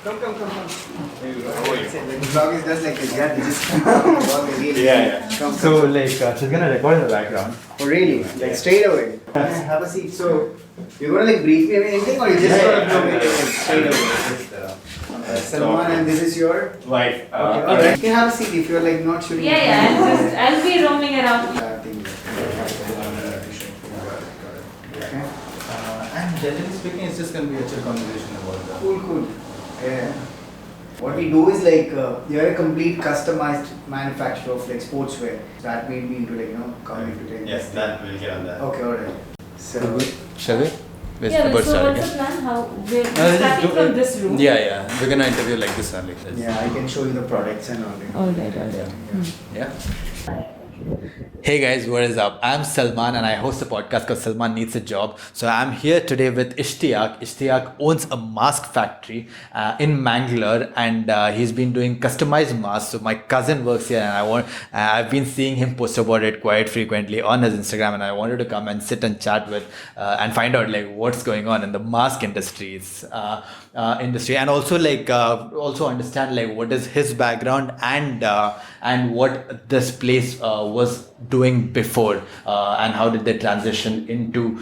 Come. The vlog is just like this. Yeah, this is vlog really. Yeah. Come. So like she's gonna record in the background. Oh really? Like straight away. Have a seat. So you're gonna like brief me anything, or you just gonna blow me like straight away? Salman, and this is your Wife. Okay, alright. You can have a seat if you're like not shooting. I'll be roaming around. And generally speaking, it's just gonna be a chill conversation about that. Cool. Yeah. What we do is like you're a complete customized manufacturer of like sportswear. That made me into like coming to take. Yes, that we'll get on that. Okay, alright. So Shall we? So what's the plan? How we're starting from this room? Yeah. We're gonna interview like this only. yeah, I can show you the products and all. Alright. Yeah. Hey guys, what is up? I'm Salman and I host a podcast called Salman Needs a Job. So I'm here today with Ishtiaq. Ishtiaq owns a mask factory in Mangalore and he's been doing customized masks. So my cousin works here and I've been seeing him post about it quite frequently on his Instagram, and I wanted to come and sit and chat with and find out like what's going on in the mask industry and also like also understand like what is his background and what this place was doing before and how did they transition into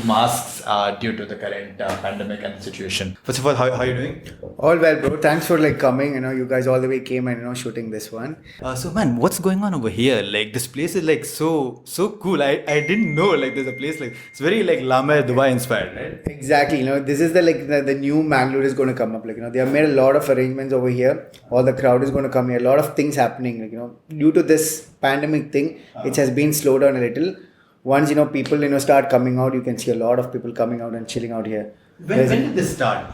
masks due to the current pandemic and situation. First of all, how are you doing? All well, bro. Thanks for like coming. You guys all the way came and shooting this one. So man, what's going on over here? Like this place is like so cool. I didn't know like there's a place like it's very like Lama Dubai inspired, right? Exactly. This is the new Mangalore is going to come up. Like they have made a lot of arrangements over here. All the crowd is going to come here. A lot of things happening. Like due to this pandemic thing, it has been slowed down a little. Once people start coming out, you can see a lot of people coming out and chilling out here. When did this start?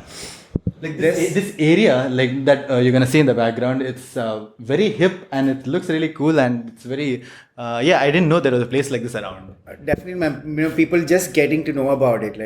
Like this area like that you're gonna see in the background, it's very hip and it looks really cool and it's very I didn't know there was a place like this around. Definitely, people just getting to know about it.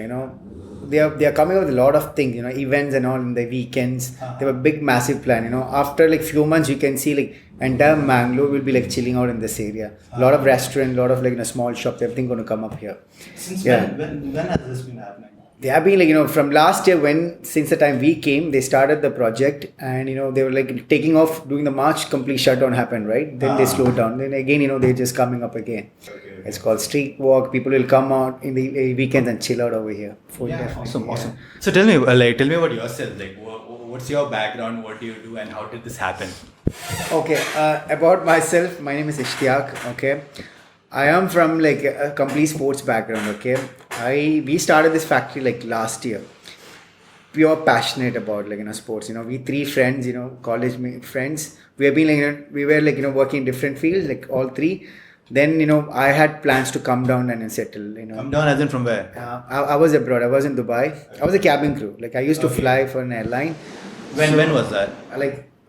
They are coming up with a lot of things, events and all in the weekends. They have a big massive plan. After like few months, you can see like entire Mangalore will be like chilling out in this area. A lot of restaurants, a lot of like small shops, everything going to come up here. Since when has this been happening? They have been like from last year since the time we came, they started the project and they were like taking off, doing the March complete shutdown happened, right? Then they slowed down. Then again, they're just coming up again. Okay. It's called street walk. People will come out in the weekends and chill out over here. Awesome. So tell me about yourself. Like, what's your background? What do you do, and how did this happen? Okay, about myself, my name is Ishtiaq. Okay, I am from like a complete sports background. Okay, we started this factory like last year. Pure passionate about like sports. We three friends, college friends. We have been like we were like working in different fields, like all three. Then I had plans to come down and settle. Come down as in from where? I was abroad. I was in Dubai. I was a cabin crew. Like I used to fly for an airline. When was that?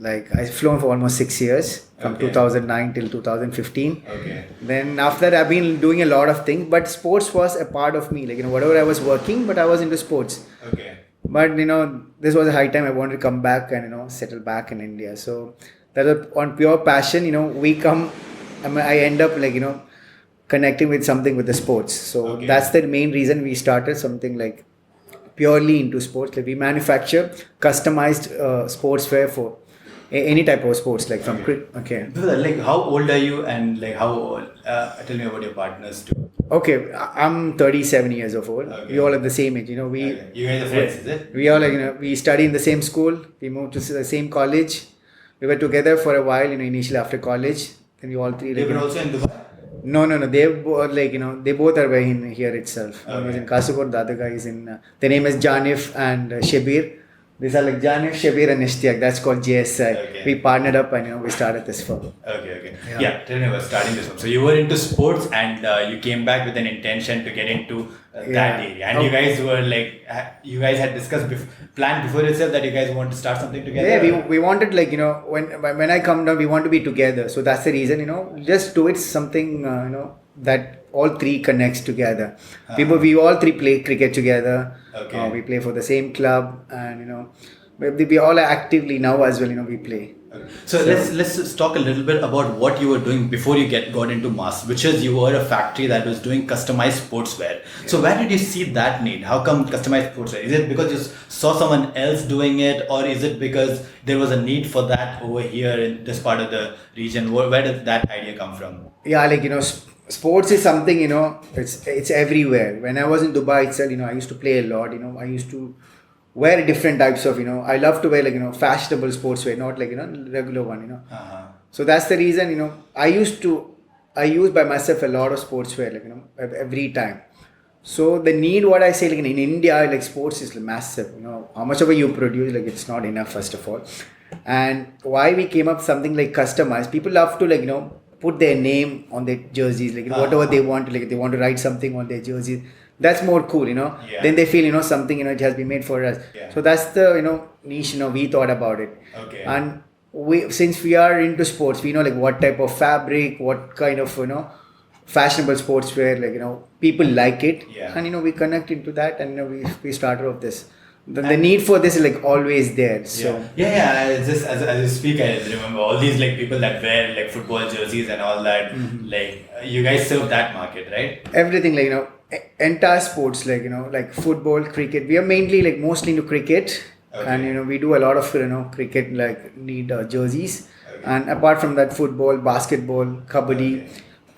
Like I've flown for almost 6 years, from 2009 till 2015. Okay. Then after that, I've been doing a lot of things, but sports was a part of me. Like whatever I was working, but I was into sports. Okay. But this was a high time I wanted to come back and settle back in India. So that was on pure passion. We come. I end up like connecting with something with the sports. So that's the main reason we started something like purely into sports. Like we manufacture customized sportswear for any type of sports, like from Like how old are you and like how tell me about your partners too. Okay, I'm 37 years of old. We all at the same age. You guys are friends, is it? We all like we study in the same school. We moved to the same college. We were together for a while. Initially after college. And we all three. They were also in Dubai? No. They both they both are in here itself. One is in Kasipur, the other guy is in. Their name is Janif and Shabir. These are like Janif, Shabir, and Ishtiaq. That's called JSI. Okay. We partnered up and we started this firm. Okay. Yeah, tell me about starting this firm. So you were into sports and you came back with an intention to get into that area. And you guys were like, you guys had discussed planned before itself that you guys want to start something together. Yeah, we wanted like when I come down, we want to be together. So that's the reason. Just do it something that all three connects together. We all three play cricket together. Okay. We play for the same club and we all actively now as well we play. So let's talk a little bit about what you were doing before you got into mass, which is you were a factory that was doing customized sportswear. So where did you see that need? How come customized sportswear? Is it because you saw someone else doing it, or is it because there was a need for that over here in this part of the region? Where did that idea come from? Yeah, like sports is something, it's everywhere. When I was in Dubai itself, I used to play a lot. I used to wear different types of, I love to wear like fashionable sportswear, not like regular one. Uh-huh. So that's the reason, I use by myself a lot of sportswear, like every time. So the need, what I say, like in India, like sports is massive. How much ever you produce, like it's not enough, first of all. And why we came up something like customized, people love to like put their name on their jerseys, like whatever they want to, like they want to write something on their jerseys. That's more cool, Yeah. Then they feel something, it has been made for us. Yeah. So that's the niche, we thought about it. Okay. And since we are into sports, we know like what type of fabric, what kind of fashionable sportswear, like people like it. Yeah. And we connect into that, and we started off this. The need for this is like always there. So yeah. It's just as you speak, I remember all these like people that wear like football jerseys and all that. Like you guys serve that market, right? everything, like entire sports, like like football, cricket. We are mainly like mostly into cricket. Okay. And we do a lot of cricket, like need jerseys. Okay. And apart from that, football, basketball, kabaddi, Okay.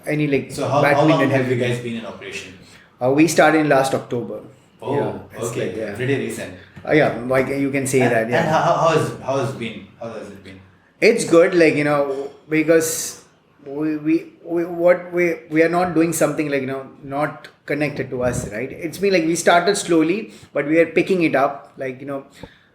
any like So how long have you guys been in operation? We started in last October. Oh, Yeah, it's okay. like, yeah. Pretty recent. Yeah, like you can say that. Yeah, And how has it been? it's good, like because we are not doing something like not connected to us, right? It's been like we started slowly, but we are picking it up, like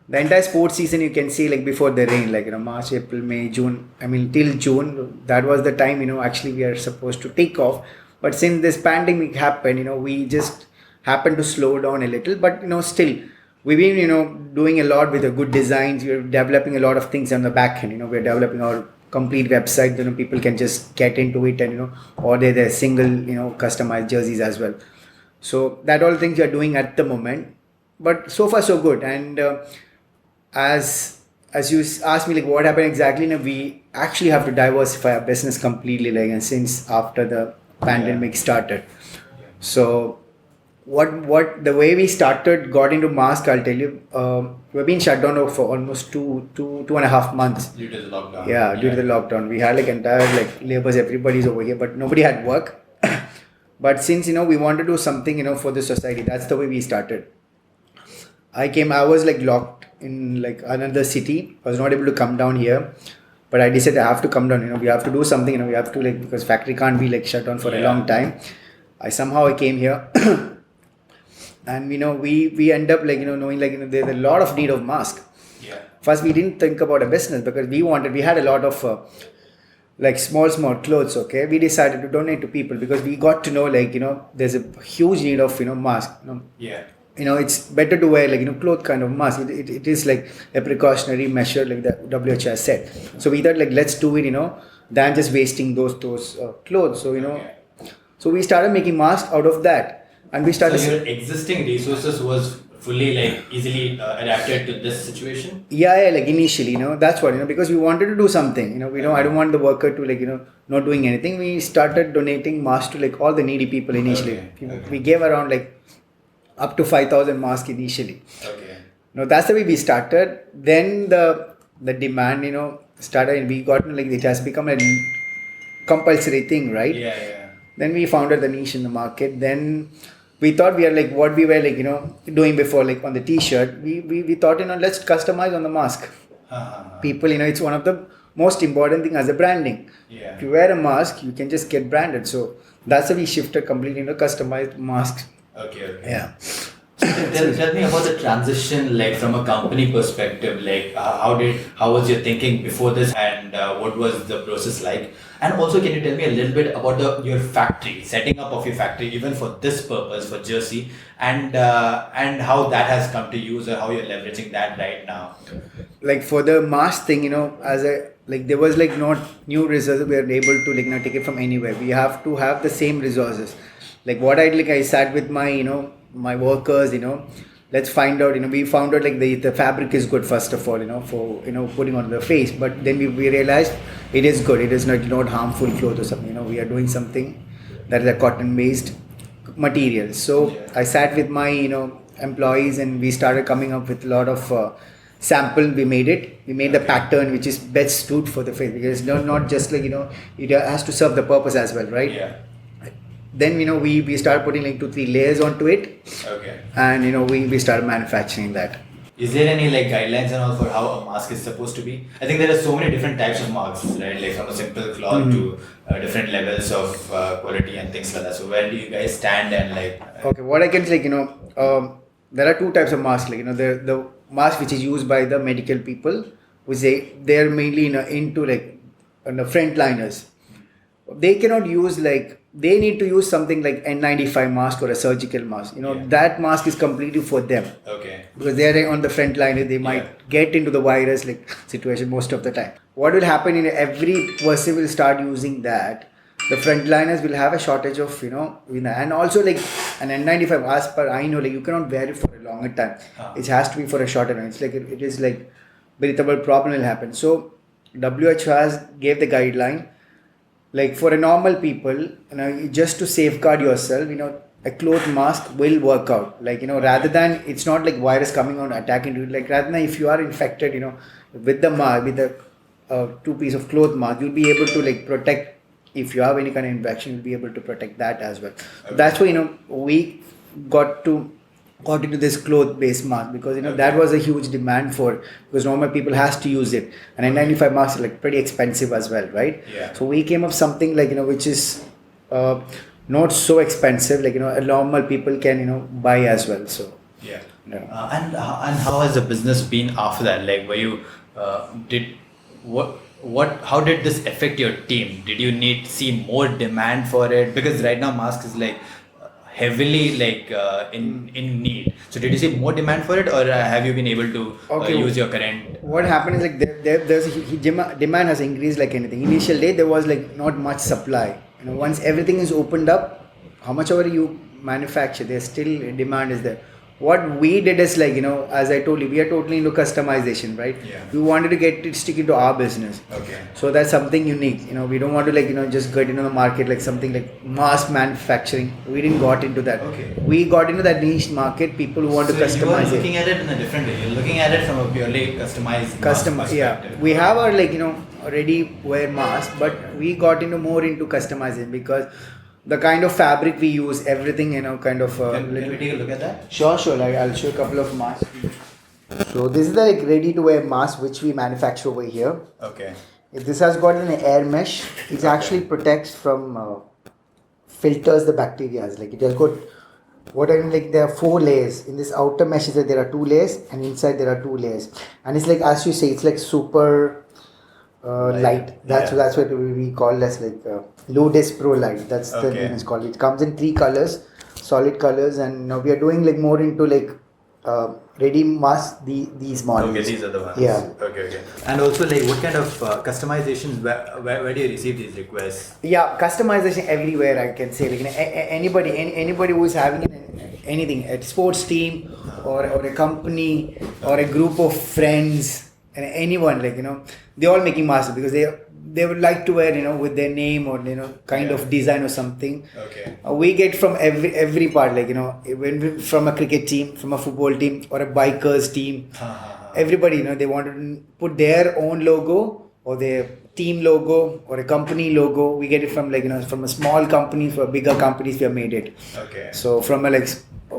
the entire sports season, you can see, like before the rain, like March, April, May, June, I mean till June, that was the time actually we are supposed to take off. But since this pandemic happened, we just happened to slow down a little, but still we've been doing a lot with the good designs. We're developing a lot of things on the back end. We're developing our complete website. People can just get into it and order their single customized jerseys as well. So that all things we are doing at the moment, but so far so good. And as you asked me, like what happened exactly, we actually have to diversify our business completely, like, and since after the pandemic started. So what the way we got into mask, I'll tell you, we've been shut down for almost two and a half months. Due to the lockdown. Yeah, due to the lockdown. We had like entire like laborers, everybody's over here, but nobody had work. But since we want to do something for the society, that's the way we started. I was like locked in like another city. I was not able to come down here, but I decided I have to come down. We have to do something. We have to, like, because factory can't be like shut down for a long time. I came here. And we end up like knowing like there's a lot of need of mask. Yeah. First we didn't think about a business because we had a lot of like small clothes. Okay, we decided to donate to people because we got to know like there's a huge need of mask. Yeah. It's better to wear like cloth kind of mask. It is like a precautionary measure, like the WHO has said. So we thought like let's do it than just wasting those clothes. So Okay. so we started making masks out of that. And we started. So your existing resources was fully like easily adapted to this situation? Yeah, like initially, that's what, because we wanted to do something, I don't want the worker to like, not doing anything. We started donating masks to like all the needy people initially. Okay. We gave around like up to 5,000 masks initially. Okay. That's the way we started. Then the demand, started, and we got like, it has become a compulsory thing, right? Yeah. Then we founded the niche in the market. Then we thought we are like what we were like doing before, like on the t-shirt. We thought let's customize on the mask. People, it's one of the most important thing as a branding. Yeah. If you wear a mask, you can just get branded. So that's how we shifted completely customized masks. Okay. Yeah. Tell me about the transition, like from a company perspective, like how was your thinking before this, and what was the process like? And also, can you tell me a little bit about your factory, setting up of your factory, even for this purpose, for jersey, and how that has come to use, or how you're leveraging that right now? Like for the mask thing, there was like not new resources. We were able to like take it from anywhere. We have to have the same resources. Like what I sat with my my workers, let's find out, we found out like the fabric is good first of all, for putting on the face, but then we realized it is good, it is not harmful cloth or something, we are doing something that is a cotton based material. So I sat with my employees and we started coming up with a lot of sample. We made the pattern which is best suited for the face, because not just like it has to serve the purpose as well, right? Then we started putting like 2-3 layers onto it. And we started manufacturing that. Is there any like guidelines and all for how a mask is supposed to be? I think there are so many different types of masks, right? Like from a simple cloth to different levels of quality and things like that. So where do you guys stand and like? Okay, what I can say, there are 2 types of masks. Like the mask which is used by the medical people, which they're mainly into like the frontliners. They cannot use they need to use something like N95 mask or a surgical mask. That mask is completely for them. Okay. Because they're on the front line, they might get into the virus situation most of the time. What will happen in every person will start using that. The frontliners will have a shortage of and also like an N95, as per I know, like you cannot wear it for a longer time. It has to be for a shorter time. It's like it is like breathable problem will happen. So WHO has gave the guideline. Like for a normal people, just to safeguard yourself, a cloth mask will work out. Like, rather than, it's not like virus coming on attacking you. Like rather than if you are infected, with the mask, with the 2 piece of cloth mask, you'll be able to like protect. If you have any kind of infection, you'll be able to protect that as well. So that's why, we got into this cloth based mask, because that was a huge demand for, because normal people has to use it, and N95 masks are like pretty expensive as well, right? So we came up something like which is not so expensive, like a normal people can buy as well. So and how has the business been after that? Like were you how did this affect your team? Did you see more demand for it? Because right now mask is like heavily in need. So did you see more demand for it, or have you been able to use your current? What happened is like there's demand has increased like anything. Initial day there was like not much supply. Once everything is opened up, how much ever you manufacture, there's still demand is there. What we did is like as I told you, we are totally into customization, right? We wanted to stick into our business. So that's something unique. We don't want to just get into the market like something like mass manufacturing. We didn't got into that. We got into that niche market, people who want to customize you are looking at it in a different way. You're looking at it from a purely customized we have our ready wear mask, but we got more into customizing, because the kind of fabric we use, everything, kind of. Can we take a look at that? Sure. I'll show a couple of masks. So this is the ready to wear mask which we manufacture over here. This has got an air mesh. It actually protects from, filters the bacteria. Like it has got, there are 4 layers. In this outer mesh, there are 2 layers, and inside there are 2 layers. And it's like, as you say, it's like super light. That's what we call as like Ludiz Pro light. That's the name it's called. It comes in 3 colors, solid colors, and now we are doing like more into like ready mask. These models. These are the ones. Yeah. And also like what kind of customizations? Where do you receive these requests? Customization everywhere. I can say like anybody who is having anything, a sports team or a company or a group of friends. And anyone they're all making masks, because they would like to wear with their name or kind of design or something. We get from every part, from a cricket team, from a football team, or a bikers team. Everybody they want to put their own logo or their team logo or a company logo. We get it from from a small company for bigger companies. We have made it. So from a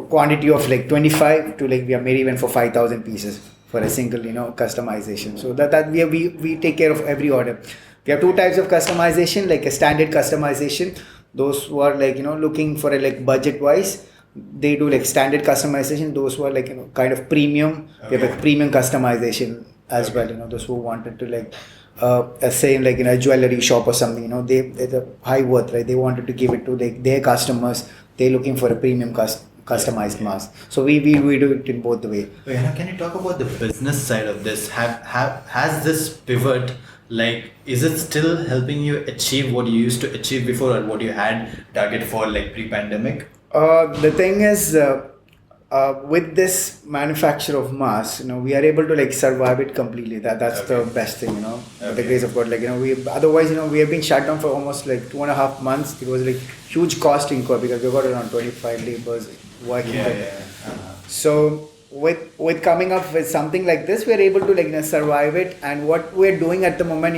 quantity of 25 to we have made even for 5,000 pieces for a single customization. So that we take care of every order. We have 2 types of customization, like a standard customization. Those who are looking for a budget wise, they do standard customization. Those who are kind of premium, we have a premium customization as well. Those who wanted to say in a jewelry shop or something, they're the high worth, right? They wanted to give it to their customers. They're looking for a premium customized mask. So we do it in both the way. Can you talk about the business side of this? Has this pivot, is it still helping you achieve what you used to achieve before, or what you had target for pre-pandemic? The thing is, with this manufacture of masks, we are able to like survive it completely. That's the best thing, with the grace of God. Like, we otherwise, we have been shut down for almost like 2.5 months. It was like huge cost incurred because we got around 25 laborers working. So with coming up with something like this, we are able to like survive it. And what we're doing at the moment,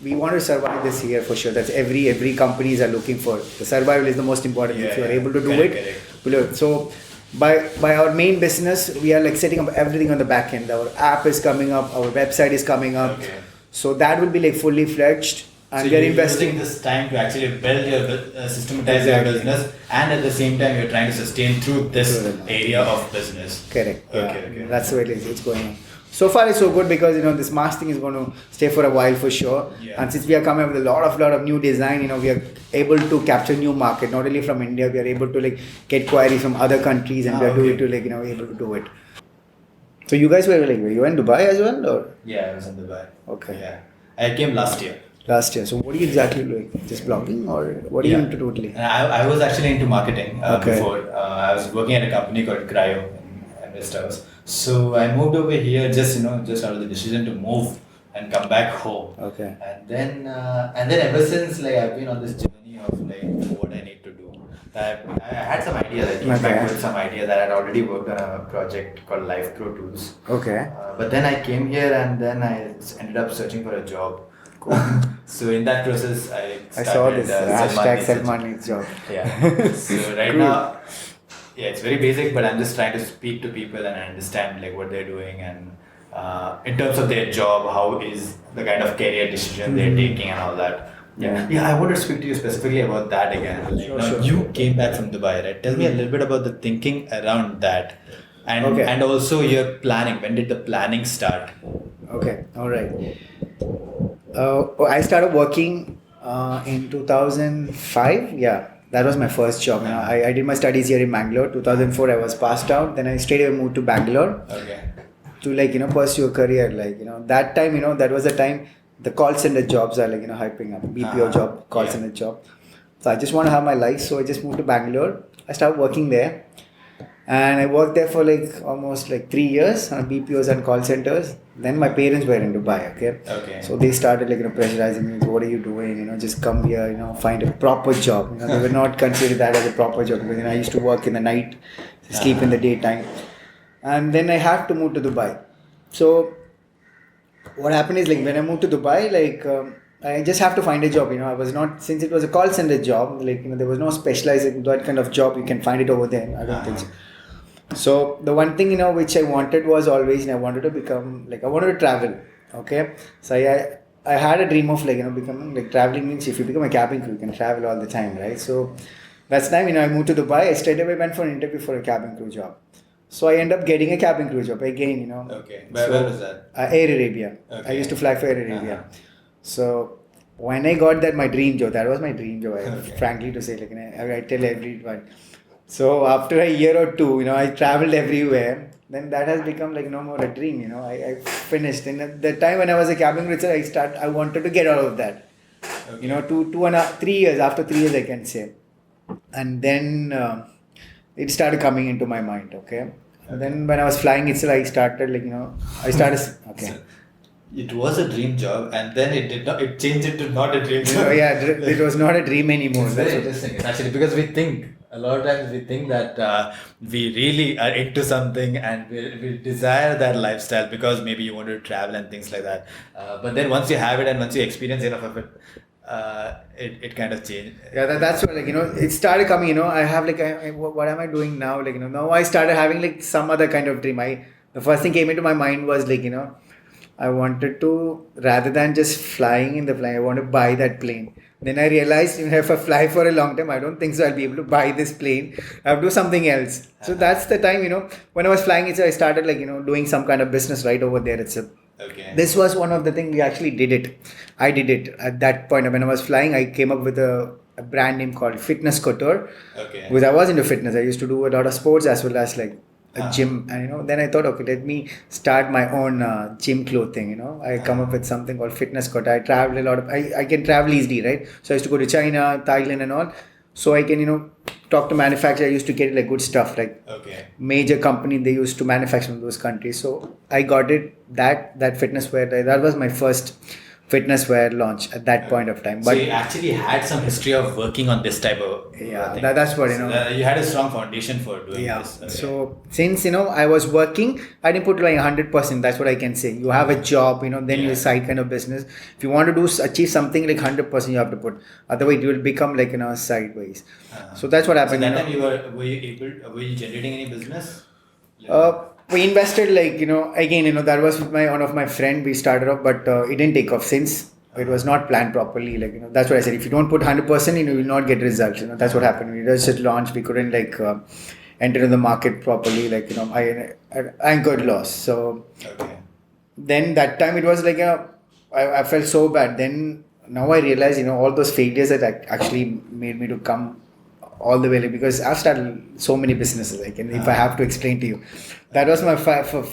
we want to survive this year for sure. That's every companies are looking for. The survival is the most important. If you are able to do it. So by our main business, we are like setting up everything on the back end. Our app is coming up, our website is coming up. So that will be like fully fledged. And so we are you're investing using this time to actually build your systematize your business, and at the same time you're trying to sustain through this area of business. Correct. Okay. That's the way it's going on. So far it's so good because this mask thing is going to stay for a while for sure. And since we are coming up with a lot of new design, we are able to capture new market, not only from India. We are able to like get queries from other countries, and we are doing to like able to do it. So you guys were you in Dubai as well, or? Yeah, I was in Dubai. Okay. Yeah, I came last year. So what are you exactly doing? Just blogging, or what are you into totally? I was actually into marketing before. I was working at a company called Cryo in West House. So I moved over here just out of the decision to move and come back home. Okay. And then ever since I've been on this journey of what I need to do. I had some ideas. I came back with some idea that I'd already worked on a project called Life Pro Tools. Okay. But then I came here and then I ended up searching for a job. Cool. So in that process, I saw this hashtag Salman needs job. Yeah. So right now, it's very basic, but I'm just trying to speak to people and understand what they're doing, and in terms of their job, how is the kind of career decision they're taking and all that. Yeah, I wanted to speak to you specifically about that again. You came back from Dubai, right? Tell me a little bit about the thinking around that, and also your planning. When did the planning start? Okay, all right. I started working in 2005. Yeah, that was my first job. I did my studies here in Mangalore. 2004, I was passed out. Then I straight away moved to Bangalore. Okay. To pursue a career. That time, that was the time the call center jobs are hyping up. BPO job, call center job. So I just want to have my life. So I just moved to Bangalore. I started working there. And I worked there for almost 3 years on BPOs and call centers. Then my parents were in Dubai, okay. So they started pressurizing me. What are you doing? Just come here, find a proper job. They were not considering that as a proper job because I used to work in the night, sleep in the daytime. And then I had to move to Dubai. So what happened is when I moved to Dubai, I just have to find a job. I was not, since it was a call center job, there was no specialized in that kind of job. You can find it over there. I don't think so. So the one thing which I wanted was always I wanted to become I wanted to travel. Okay, so I had a dream of becoming traveling means if you become a cabin crew you can travel all the time, right? So that's time I moved to Dubai. I straight away went for an interview for a cabin crew job. So I ended up getting a cabin crew job again. Okay, where was that? Air Arabia. Okay. I used to fly for Air Arabia. So when I got that, my dream job, that was my dream job. Frankly to say, I tell everyone. So after a year or two, I traveled everywhere. Then that has become no more a dream. I finished. And at the time when I was a cabin crew, I wanted to get out of that. Okay. 3 years. After 3 years, I can say. And then it started coming into my mind. Okay. And then when I was flying itself, I started Okay. So it was a dream job, and then it changed it to not a dream job. So it was not a dream anymore. It's very interesting. It's actually because a lot of times we think that we really are into something and we desire that lifestyle because maybe you want to travel and things like that. But then once you have it and once you experience enough of it, it kind of changed. Yeah, that's what it started coming. I have what am I doing now? Now I started having some other kind of dream. The first thing came into my mind was I wanted to, rather than just flying in the plane, I want to buy that plane. Then I realized if I fly for a long time, I don't think so I'll be able to buy this plane. I have to do something else. So that's the time, when I was flying itself, I started doing some kind of business right over there itself. Okay. This was one of the things we actually did it. I did it at that point. When I was flying, I came up with a brand name called Fitness Couture. Okay. Because I was into fitness. I used to do a lot of sports as well as a gym. And then I thought, okay, let me start my own gym clothing. I come up with something called Fitness Couture. I travel a lot. I can travel easily, right? So I used to go to China, Thailand and all. so I can talk to manufacturer. I used to get like good stuff like Okay. major company they used to manufacture in those countries. So I got it that fitness wear. That was my first fitness wear launch at that point of time. So But you actually had some history of working on this type of yeah, thing. that's what So you had a strong foundation for doing yeah. this. Okay. So since I was working, I didn't put like 100%. That's what I can say. You have a job, then Yeah. you side kind of business. If you want to achieve something like 100%, you have to put. Otherwise, you will become like sideways. So that's what So happened. that time were you generating any business? We invested like again that was with one of my friend. We started off, but it didn't take off since it was not planned properly. Like that's what I said. If you don't put 100%, you will not get results. That's what happened. We just launched. We couldn't like enter in the market properly. Like I incurred loss. So Okay. then that time it was like I felt so bad. Then now I realize all those failures that actually made me to come all the way, like, because I've started so many businesses. Like, and if I have to explain to you, that was my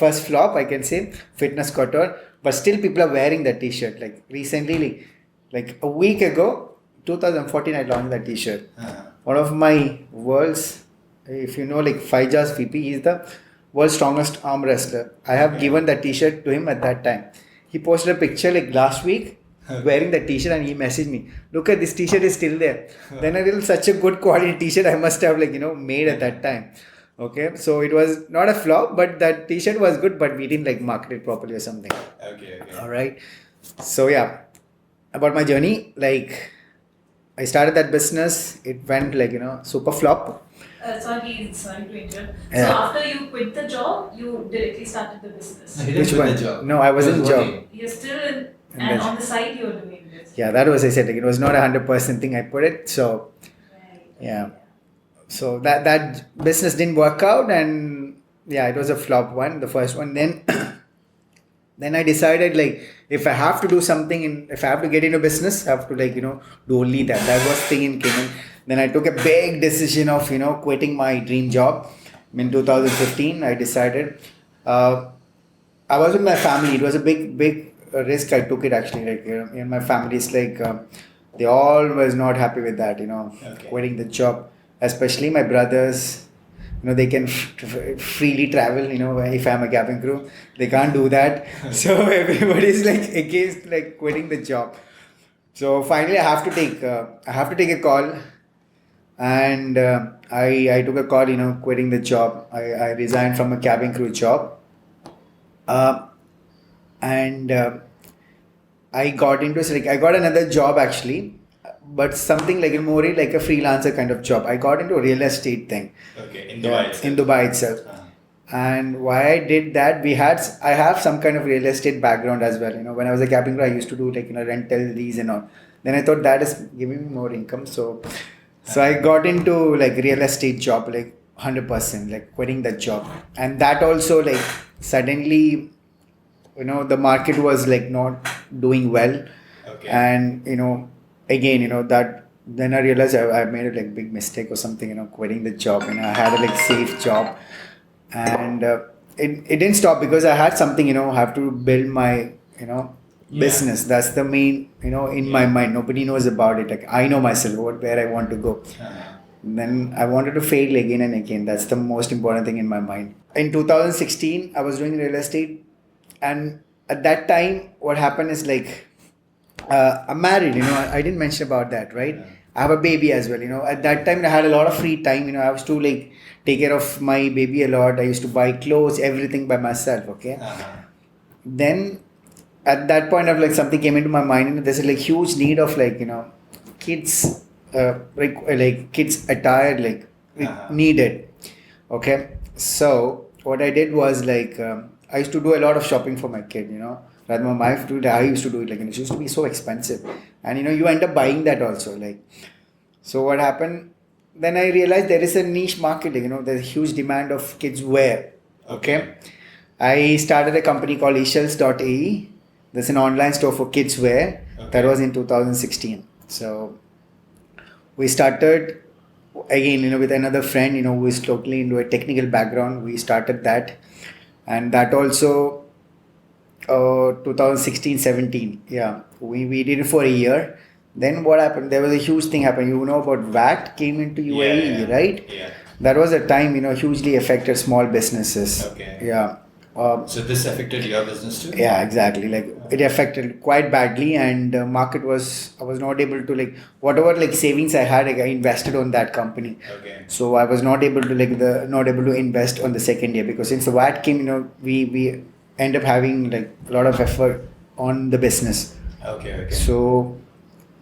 first flop. I can say fitness couture, but still people are wearing that T-shirt. Like recently, like a week ago, 2014, I launched that T-shirt. One of my world's, if you know, like Faijal's VP, he's the world's strongest arm wrestler. I have given that T-shirt to him at that time. He posted a picture like last week wearing the T-shirt, and he messaged me, look at this T-shirt is still there. Then I realized such a good quality T-shirt I must have like made at that time. Okay, so it was not a flop, but that T-shirt was good, but we didn't like market it properly or something. Okay. All right. So yeah, about my journey, like I started that business. It went like super flop. Sorry to interrupt. Yeah. So after you quit the job, you directly started the business. Which one? No, I was in job. You're still in, and on the side you're doing this. Yeah, that was I said like it was not 100% thing I put it. So Right. yeah, so that business didn't work out, and yeah, it was a flop one, the first one. Then then I decided like if I have to do something and if I have to get into business, I have to like do only that. That was thing in Cayman. Then I took a big decision of quitting my dream job. In 2015, I decided. I was with my family. It was a big risk. I took it actually. Like my family is like they all was not happy with that. Quitting the job, especially my brothers. They can freely travel. If I'm a cabin crew, they can't do that. So everybody's like against like quitting the job. So finally, I have to take a call, and I took a call. Quitting the job. I resigned from a cabin crew job. And I got into like I got another job actually, but something like more like a freelancer kind of job. I got into a real estate thing. Okay, in Dubai itself. In Dubai itself. And why I did that, I have some kind of real estate background as well. When I was a cabin crew, I used to do like rental lease and all. Then I thought that is giving me more income, so I got into like real estate job like 100%, like quitting that job, and that also like suddenly, the market was like not doing well, and again that. Then I realized I made a like big mistake or something, quitting the job. I had a like safe job, and it didn't stop because I had something, I have to build my, business. That's the main, in my mind. Nobody knows about it. Like I know myself where I want to go. Then I wanted to fail again and again. That's the most important thing in my mind. In 2016, I was doing real estate, and at that time, what happened is like I'm married. I didn't mention about that, right? I have a baby as well. At that time, I had a lot of free time. I was to like take care of my baby a lot. I used to buy clothes, everything by myself. Okay. Then at that point of like something came into my mind. There's a like huge need of like kids like kids attire like needed. Okay. So what I did was like I used to do a lot of shopping for my kid. Rather than my wife do it, I used to do it. Like it used to be so expensive, and you end up buying that also. Like so, what happened? Then I realized there is a niche market. There's a huge demand of kids wear. Okay. I started a company called Ishtiaq.ae. There's an online store for kids wear. That was in 2016. So we started again, with another friend, who is totally into a technical background. We started that, and that also 2016-17. Yeah, we did it for a year. Then what happened? There was a huge thing happened. You know about VAT came into UAE, right? Yeah. That was a time, hugely affected small businesses. Okay. Yeah. So this affected your business too? Yeah, exactly. Like it affected quite badly, and market was I was not able to whatever savings I had, I invested on that company. Okay. So I was not able to not able to invest on the second year because since the VAT came, we end up having a lot of effort on the business. Okay. So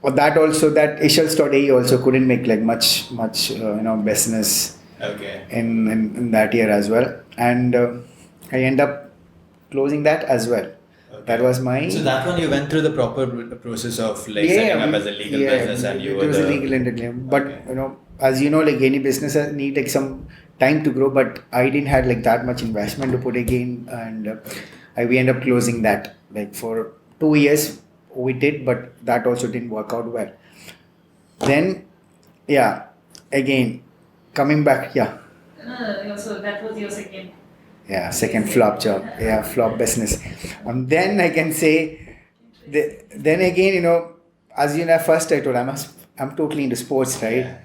that also that Ishtiaq also couldn't make much business Okay. in that year as well, and I end up closing that as well. Okay. That was my. So that one you went through the proper process of setting up as a legal business, and you it were was the a legal entity. But Okay. as you know, any business need some time to grow. But I didn't had that much investment to put again, and we end up closing that for 2 years. We did, but that also didn't work out well. Then, again, coming back, So that was your second. Yeah, second flop job. Yeah, flop business. Then I can say, then again, as first I told I'm totally into sports, right? Yeah.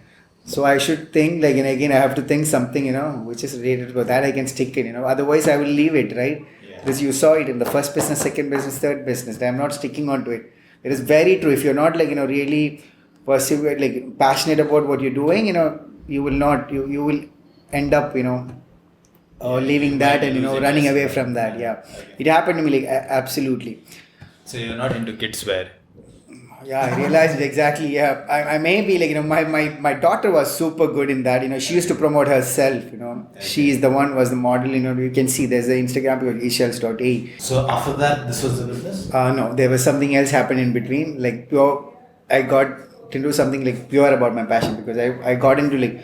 So I should think and again I have to think something, which is related to that I can stick in, Otherwise I will leave it, right? Yeah. Because you saw it in the first business, second business, third business. I'm not sticking on to it. It is very true. If you're not really passionate about what you're doing, you will not. You will end up leaving that and losing running yourself. away from that. Yeah, Okay. it happened to me absolutely. So you're not into kids wear. Yeah, I realized exactly. Yeah, I may be my daughter was super good in that. She used to promote herself. She is the one was the model. You can see there's an Instagram called ishels.a. So after that, this was the business. No, there was something else happened in between. Pure, I got to do something pure about my passion because I got into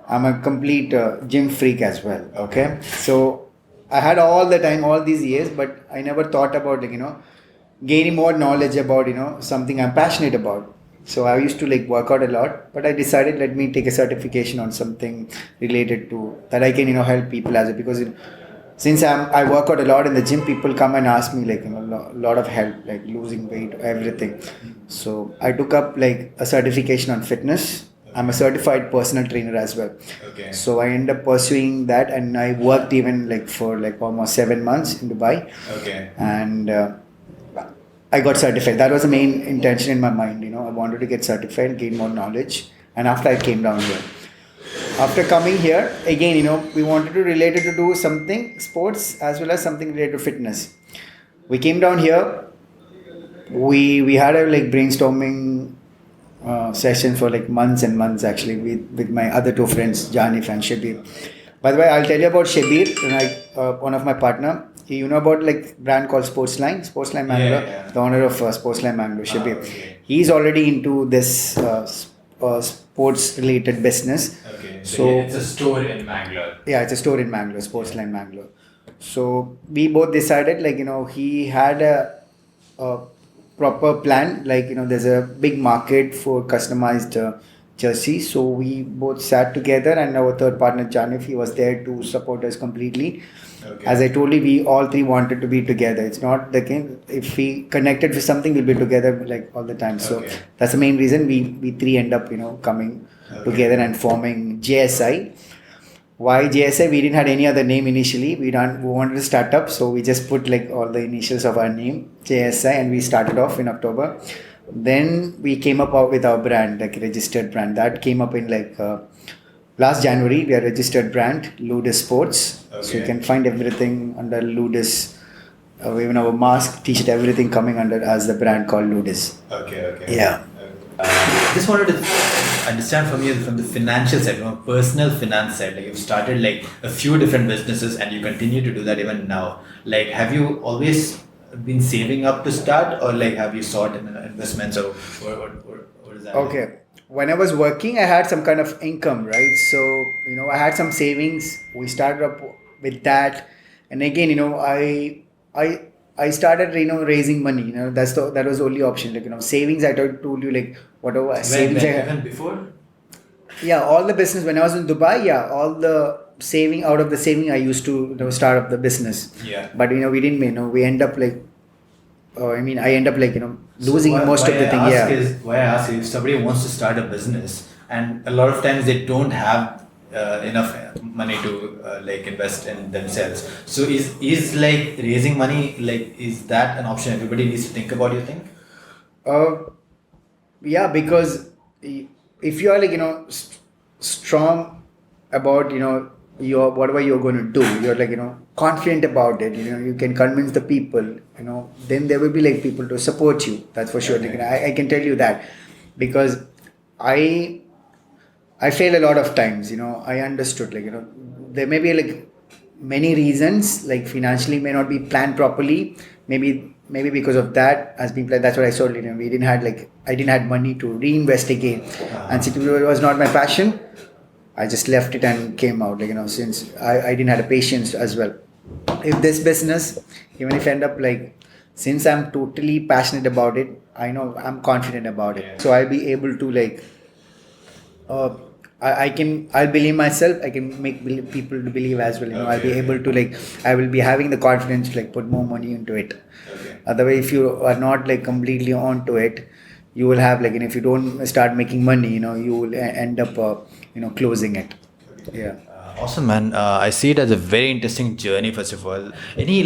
I'm a complete gym freak as well. Okay, so I had all the time, all these years, but I never thought about gaining more knowledge about something I'm passionate about. So I used to work out a lot, but I decided let me take a certification on something related to that I can help people as because since I work out a lot in the gym, people come and ask me lot of help losing weight, everything. So I took up a certification on fitness. I'm a certified personal trainer as well. Okay. So I ended up pursuing that, and I worked even for almost 7 months in Dubai. Okay. And I got certified. That was the main intention in my mind. I wanted to get certified, gain more knowledge. And after I came down here. After coming here, again, we wanted to relate it to do something sports as well as something related to fitness. We came down here. We had a brainstorming session for months and months actually with my other two friends, Janif and Shabir. By the way, I'll tell you about Shabir, one of my partner. You know about brand called Sportsline Mangalore, Yeah. the owner of Sportsline Mangalore, Shabir. Okay. He's already into this sports related business. Okay. So it's a store in Mangalore. yeah, it's a store in Mangalore, Sportsline Mangalore. So we both decided he had a proper plan there's a big market for customized jerseys. So we both sat together, and our third partner Janif, he was there to support us completely. Okay. As I told you, we all three wanted to be together. It's not the game. If we connected with something, we'll be together all the time. So Okay. that's the main reason we three end up coming together and forming JSI. Why JSI? We didn't have any other name initially. We wanted to start up, so we just put all the initials of our name, JSI, and we started off in October. Then we came up with our brand, registered brand. That came up in last January. We are registered brand, Ludiz Sports. So you Okay. can find everything under Ludiz. Even our mask, t-shirt, everything coming under as the brand called Ludiz. Okay. Yeah. Just wanted to understand from you from the financial side, from a personal finance side. You've started a few different businesses, and you continue to do that even now. Have you always been saving up to start, or have you sought investments, or what is that? Okay. When I was working, I had some kind of income, right? So, I had some savings. We started up with that. And again, I started, raising money. That was the only option. Savings, I told you, whatever savings I had. Even before? Yeah, all the business, when I was in Dubai, all the saving, out of the saving, I used to start up the business. Yeah. But, we didn't, we end up I mean, I end up like, losing So most of the thing. Yeah. Why I ask is if somebody wants to start a business and a lot of times they don't have enough money to like invest in themselves. So is like raising money, like is that an option everybody needs to think about, you think? Uh, yeah, because if you are like, strong about, your whatever you're going to do, you're like, confident about it, you can convince the people, then there will be like people to support you. That's for sure. Okay. Like, I can tell you that because I failed a lot of times, I understood like, there may be like many reasons, like financially may not be planned properly. Maybe because of that has been planned. That's what I saw. We didn't had like, I didn't had money to reinvest again. And since it was not my passion, I just left it and came out. Like, since I didn't have the patience as well. If this business, even if I end up like, since I'm totally passionate about it, I know I'm confident about it. Yeah. So I'll be able to like, I'll believe myself. I can make people to believe as well. I'll be able to like, I will be having the confidence to like put more money into it. Okay. Otherwise, if you are not like completely onto it, you will have like, if you don't start making money, you will end up, closing it. Yeah. Awesome, man. I see it as a very interesting journey. First of all, any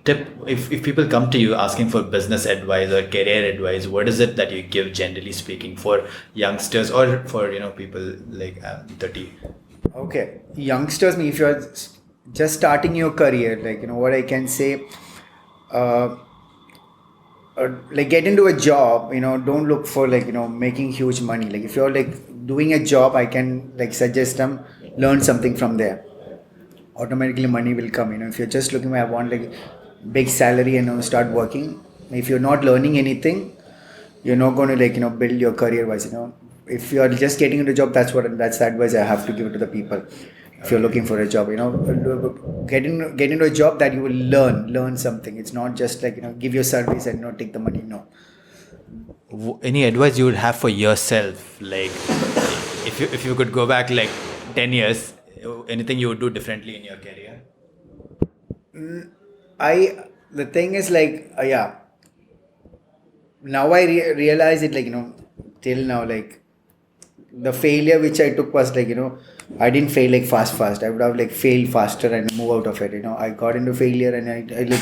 tip if people come to you asking for business advice or career advice, what is it that you give generally speaking for youngsters or for people like 30? Okay, youngsters, if you're just starting your career, like what I can say, like get into a job. Don't look for like making huge money. Like if you're like doing a job, I can like suggest them learn something from there. Automatically money will come. If you're just looking, I want like big salary and start working. If you're not learning anything, you're not going to like build your career wise. If you're just getting into a job, that's the advice I have to give to the people. If you're looking for a job, get into a job that you will learn something. It's not just like give your service and take the money. No. Any advice you would have for yourself, like if you could go back like 10 years, anything you would do differently in your career? The thing is like, yeah, now I realize it, like, till now, like the failure which I took was like, I didn't fail like fast. I would have like failed faster and move out of it. I got into failure and I like,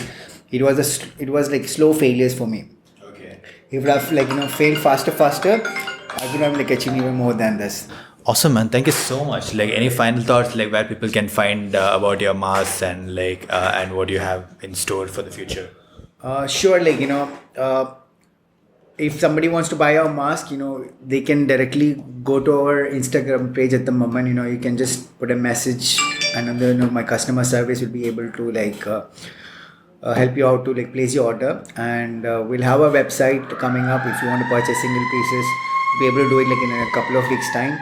it was like slow failures for me. Okay. If I have like, failed faster, I could have like achieved even more than this. Awesome, man. Thank you so much. Like, any final thoughts, like where people can find about your masks and like and what you have in store for the future? Sure, like if somebody wants to buy our mask, they can directly go to our Instagram page at the moment. You can just put a message, and then my customer service will be able to like help you out to like place your order. And we'll have a website coming up. If you want to purchase single pieces, be able to do it like in a couple of weeks time.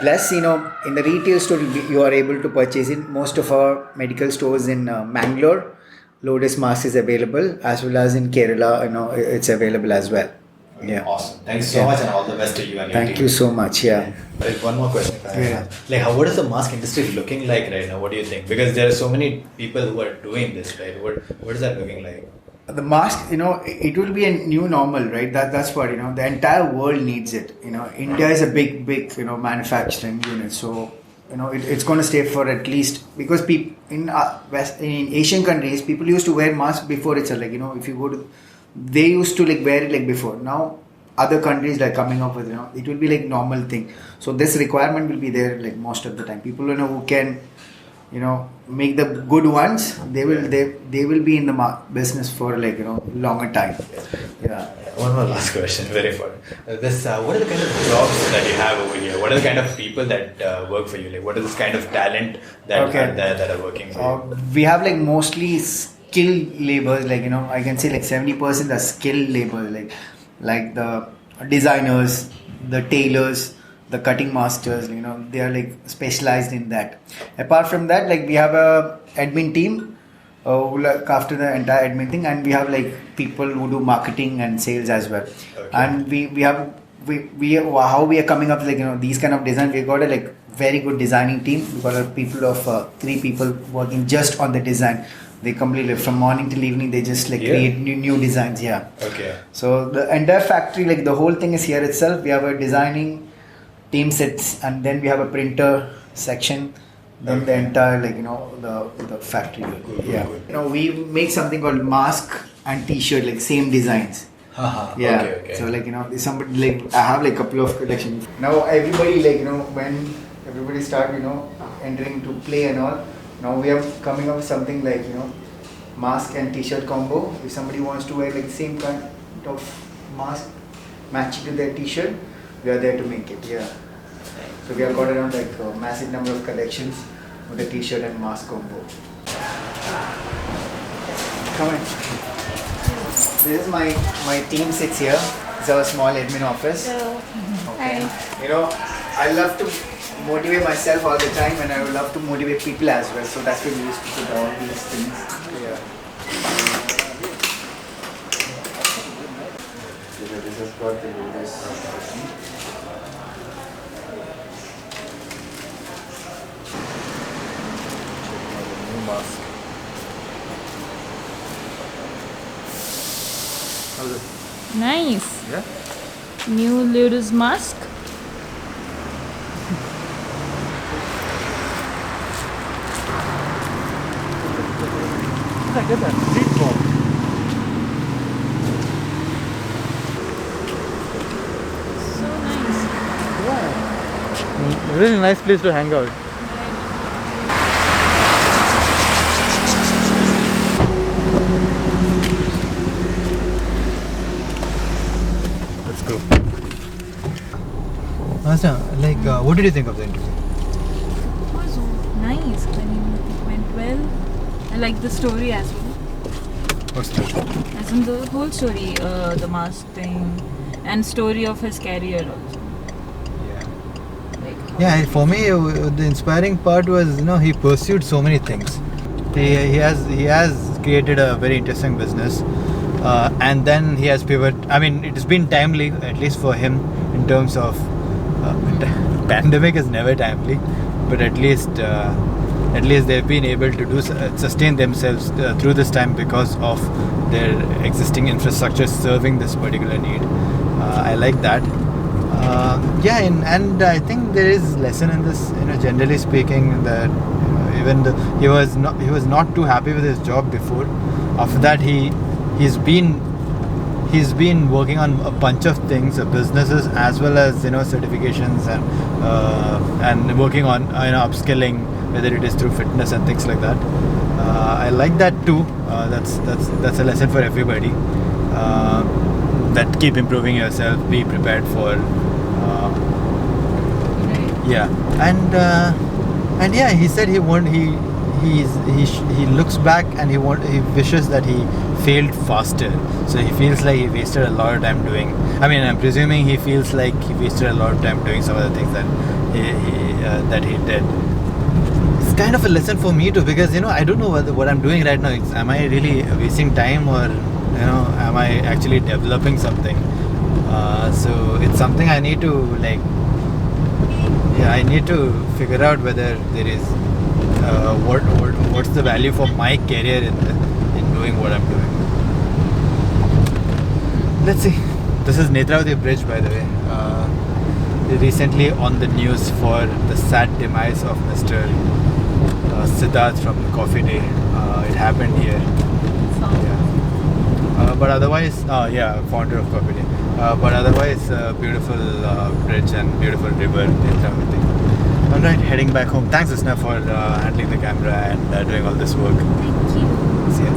Plus, in the retail store, you are able to purchase it. Most of our medical stores in Mangalore, Ludiz mask is available, as well as in Kerala, it's available as well. Yeah. Awesome. Thanks so much, and all the best to you and your Thank team. you so much. Yeah. There's one more question. Yeah. Like, what is the mask industry looking like right now? What do you think? Because there are so many people who are doing this, right? What is that looking like? The mask, it will be a new normal, right? That's what, the entire world needs it. India is a big, manufacturing unit. So, it's going to stay for at least, because people in Asian countries, people used to wear masks before itself. Like, if you go to, they used to like wear it like before. Now, other countries like coming up with, it will be like normal thing. So this requirement will be there like most of the time. People, who can, make the good ones, they will be in the business for like longer time. Yeah. One more last question, very important. What are the kind of jobs that you have over here? What are the kind of people that work for you? Like, what is this kind of talent that that are working for you? We have like mostly skilled laborers. Like I can say like 70% are skilled laborers. Like the designers, the tailors, the cutting masters, they are like specialized in that. Apart from that, like we have a admin team who look after the entire admin thing, and we have like people who do marketing and sales as well. Okay. And we have how we are coming up with like these kind of design. We got a like very good designing team. We got a people of 3 people working just on the design. They completely from morning till evening. They just like create new designs. Yeah. Okay. So the entire factory, like the whole thing is here itself. We have a designing team sits, and then we have a printer section. Then the entire the factory. Good. We make something called mask and T-shirt, like same designs. Yeah. Okay. So somebody like I have like couple of collections. Now everybody when everybody start entering to play and all. Now we are coming up with something like mask and T-shirt combo. If somebody wants to wear like same kind of mask matching to their T-shirt, we are there to make it. Yeah. So we have got around like a massive number of collections with the T-shirt and mask combo. Come in. This is my team sits here. It's our small admin office. Hello. Okay. Hi. I love to motivate myself all the time, and I would love to motivate people as well. So that's why we used to put all these things. Yeah. This has got the Ludiz. New mask. How's it? Nice. Yeah. New Ludiz mask. I get that. Street ball. So nice. Yeah. Really nice place to hang out. Let's go. What did you think of the interview? It was nice. I mean, it went well. I like the story as well. What's that? As in the whole story, the mask thing, and story of his career also. Like Yeah, for me, the inspiring part was he pursued so many things. He has created a very interesting business, and then he has pivoted. I mean, it has been timely, at least for him, in terms of pandemic is never timely, but at least they've been able to sustain themselves through this time because of their existing infrastructure serving this particular need. I like that. And I think there is lesson in this. Generally speaking, that even he was not too happy with his job before. After that, he's been working on a bunch of things, businesses as well as certifications and working on upskilling, whether it is through fitness and things like that. I like that too. That's a lesson for everybody. That keep improving yourself, be prepared for. He said he looks back and he wishes that he failed faster. So he feels like he wasted a lot of time doing. I mean, I'm presuming he feels like he wasted a lot of time doing some of the things that he did. It's kind of a lesson for me too, because I don't know what I'm doing right now. Am I really wasting time, or am I actually developing something? So it's something I need to I need to figure out whether there is what's the value for my career in doing what I'm doing. Let's see. This is Netravati Bridge, by the way. Recently on the news for the sad demise of Mr. Siddharth from Coffee Day. It happened here. But otherwise, founder of Coffee Day. But otherwise, beautiful bridge and beautiful river in Netravati. Alright, heading back home. Thanks, Isna, for handling the camera and doing all this work. Thank you. See ya.